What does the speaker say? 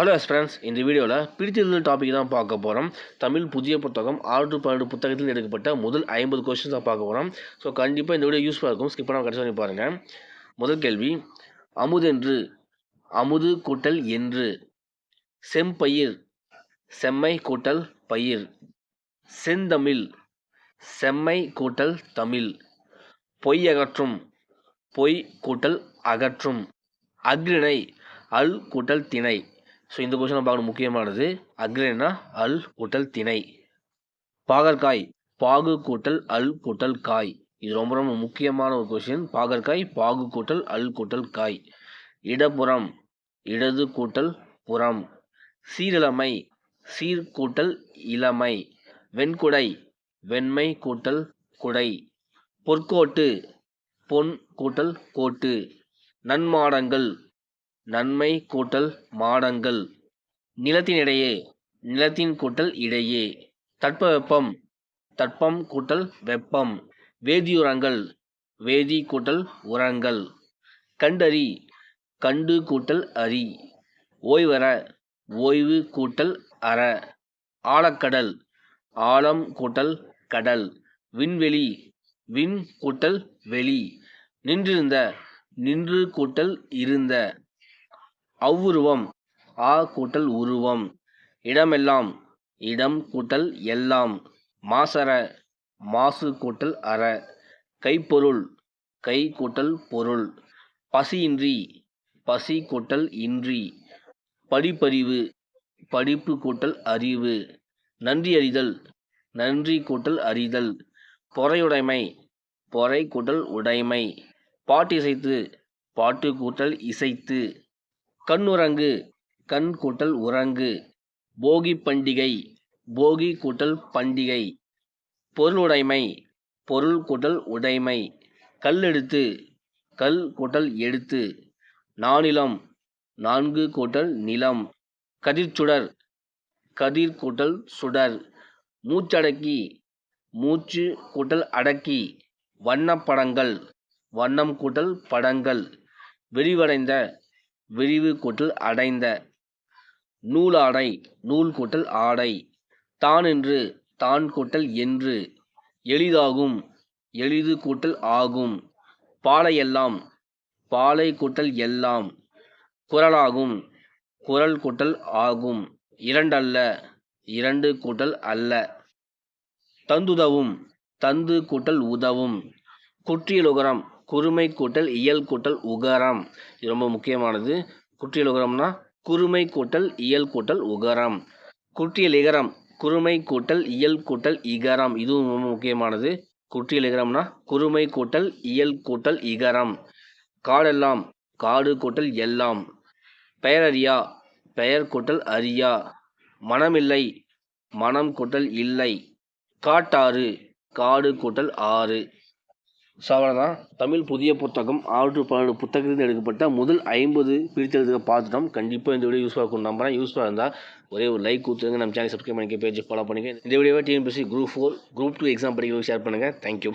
Hello friends, இந்த வீடியோவில் பிரித்தெழுதல் topic தான் பார்க்க போகிறோம். தமிழ் புதிய புத்தகம் 6 to 12 புத்தகத்தில் எடுக்கப்பட்ட முதல் 50 கொஸ்டின்ஸ் தான் பார்க்க போகிறோம். ஸோ கண்டிப்பாக இந்த வீடியோ யூஸ்ஃபுல்லாக இருக்கும். ஸ்கிப் பண்ணாமல் கடைசி வரைக்கும் பாருங்கள். முதல் கேள்வி, அமுதென்று, அமுது கூட்டல் என்று. செம்பயிர், செம்மை கூட்டல் பயிர். செந்தமிழ், செம்மை கூட்டல் தமிழ். பொய் அகற்றும், பொய் கூட்டல் அகற்றும். அக்ரிணை, அல் கூட்டல் திணை. ஸோ இந்த கொஸ்டின் பார்க்கணும், முக்கியமானது. அக்ரினா அல் கூட்டல் திணை. பாகற்காய், பாகு கூட்டல் அல் கூட்டல் காய். இது ரொம்ப ரொம்ப முக்கியமான ஒரு கொஸ்டின். பாகற்காய், பாகு கூட்டல் அல் கூட்டல் காய். இடப்புறம், இடது கூட்டல் புறம். சீரிழமை, சீர் கூட்டல் இளமை. வெண்குடை, வெண்மை கூட்டல் குடை. பொற்கோட்டு, பொன் கூட்டல் கோட்டு. நன்மாடங்கள், நன்மை கூட்டல் மாடங்கள். நிலத்தினிடையே, நிலத்தின் கூட்டல் இடையே. தட்பவெப்பம், தட்பம் கூட்டல் வெப்பம். வேதியுரங்கள், வேதி கூட்டல் உரங்கள். கண்டறி, கண்டு கூட்டல் அறி. ஓய்வற, ஓய்வு கூட்டல் அற. ஆழக்கடல், ஆழம் கூட்டல் கடல். விண்வெளி, விண் கூட்டல் வெளி. நின்றிருந்த, நின்று கூட்டல் இருந்த. அவ்வுருவம், ஆ கூட்டல் உருவம். இடமெல்லாம், இடம் கூட்டல் எல்லாம். மாசற, மாசு கூட்டல் அற. கைப்பொருள், கை கூட்டல் பொருள். பசியின்றி, பசி கூட்டல் இன்றி. படிப்பறிவு, படிப்பு கூட்டல் அறிவு. நன்றியறிதல், நன்றி கூட்டல் அறிதல். பொறையுடைமை, பொறை கூட்டல் உடைமை. பாட்டிசைத்து, பாட்டு கூட்டல் இசைத்து. கண்ணுறங்கு, கண் கூட்டல் உறங்கு. போகி பண்டிகை, போகி கூட்டல் பண்டிகை. பொருளுடைமை, பொருள் கூட்டல் உடைமை. கல்லெடுத்து, கல் கூட்டல் எடுத்து. நானிலம், நான்கு கூட்டல் நிலம். கதிர்ச்சுடர், கதிர் கூட்டல் சுடர். மூச்சடக்கி, மூச்சு கூட்டல் அடக்கி. வண்ணப்படங்கள், வண்ணம் கூட்டல் படங்கள். விரிவடைந்த, விரிவு கூட்டல் அடைந்த. நூலாடை, நூல் கூட்டல் ஆடை. தானென்று, தான் கூட்டல் என்று. எளிதாகும், எளிது கூட்டல் ஆகும். பாலையெல்லாம், பாலை கூட்டல் எல்லாம். குரலாகும், குரல் கூட்டல் ஆகும். இரண்டல்ல, இரண்டு கூட்டல் அல்ல. தந்துதவும், தந்து கூட்டல் உதவும். குற்றியலுகரம், குறுமை கூட்டல் இயல் கூட்டல் உகரம். இது ரொம்ப முக்கியமானது. குற்றியலுகரம்னா குறுமை கூட்டல் இயல் கூட்டல் உகரம். குற்றியலிகரம், குறுமை கூட்டல் இயல் கூட்டல் இகரம். இதுவும் ரொம்ப முக்கியமானது. குற்றியலிகரம்னா குறுமை கூட்டல் இயல் கூட்டல் இகரம். காடெல்லாம், காடு கூட்டல் எல்லாம். பெயரறியா, பெயர் கூட்டல் அறியா. மனமில்லை, மனம் கூட்டல் இல்லை. காட்டாறு, காடு கூட்டல் ஆறு. ஸோ அவ்வளோதான். தமிழ் புதிய புத்தகம் 6 to 12 புத்தகத்தில் எடுக்கப்பட்ட முதல் 50 பிரித்தெழுதுக பார்த்துட்டோம். கண்டிப்பாக இந்த வீடியோ யூஸ்ஃபுல்லாக இருக்கும் நம்புறேன். யூஸ்ஃபுல்லாக இருந்தால் ஒரே ஒரு லைக் கொடுத்துருங்க. நம்ம சேனல் சப்ஸ்கிரைப் பண்ணிக்க, பேஜ் ஃபாலோ பண்ணிக்க. இந்த வீடியோவை டிஎன்பிஎஸ்சி குரூப் 4 குரூப் 2 எக்ஸாம் படிக்கிறவங்க ஷேர் பண்ணுங்கள். தேங்க்யூ.